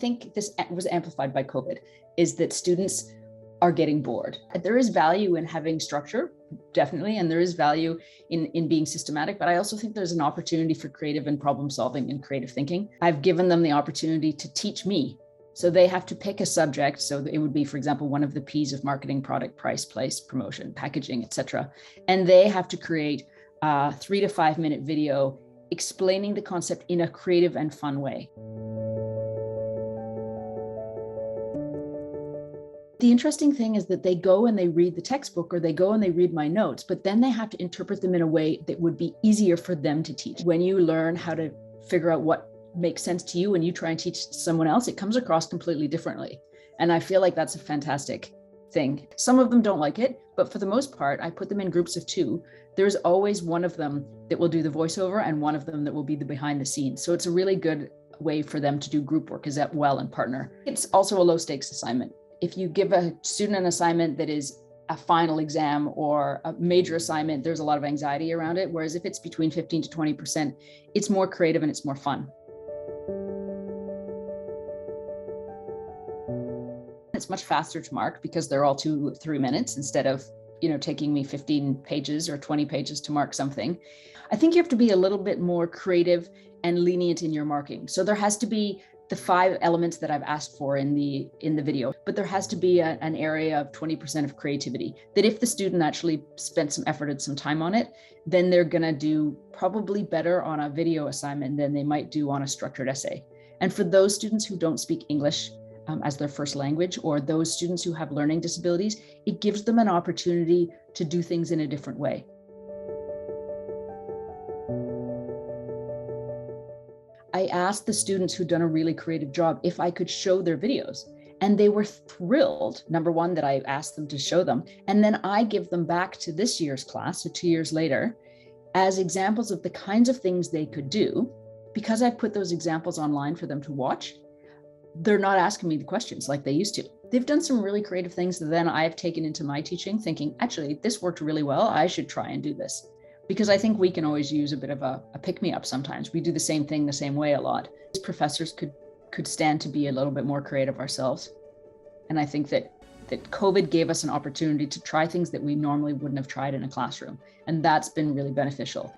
think this was amplified by COVID, is that students are getting bored. There is value in having structure, definitely, and there is value in being systematic, but I also think there's an opportunity for creative and problem solving and creative thinking. I've given them the opportunity to teach me. So they have to pick a subject. So it would be, for example, one of the P's of marketing: product, price, place, promotion, packaging, etc. And they have to create a 3 to 5 minute video explaining the concept in a creative and fun way. The interesting thing is that they go and they read the textbook, or they go and they read my notes, but then they have to interpret them in a way that would be easier for them to teach. When you learn how to figure out what makes sense to you and you try and teach someone else, it comes across completely differently. And I feel like that's a fantastic thing. Some of them don't like it, but for the most part, I put them in groups of 2. There's always one of them that will do the voiceover and one of them that will be the behind the scenes. So it's a really good way for them to do group work, is that well and partner. It's also a low stakes assignment. If you give a student an assignment that is a final exam or a major assignment, there's a lot of anxiety around it. Whereas if it's between 15 to 20%, it's more creative and it's more fun. It's much faster to mark because they're all 2-3 minutes instead of, taking me 15 pages or 20 pages to mark something. I think you have to be a little bit more creative and lenient in your marking. So there has to be the 5 elements that I've asked for in the video, but there has to be an area of 20% of creativity, that if the student actually spent some effort and some time on it, then they're gonna do probably better on a video assignment than they might do on a structured essay. And for those students who don't speak English as their first language, or those students who have learning disabilities, it gives them an opportunity to do things in a different way. I asked the students who'd done a really creative job if I could show their videos, and they were thrilled, number one, that I asked them to show them. And then I give them back to this year's class, so 2 years later, as examples of the kinds of things they could do. Because I've put those examples online for them to watch, they're not asking me the questions like they used to. They've done some really creative things that then I've taken into my teaching, thinking, actually, this worked really well. I should try and do this. Because I think we can always use a bit of a pick-me-up sometimes. We do the same thing the same way a lot. Professors could stand to be a little bit more creative ourselves. And I think that COVID gave us an opportunity to try things that we normally wouldn't have tried in a classroom. And that's been really beneficial.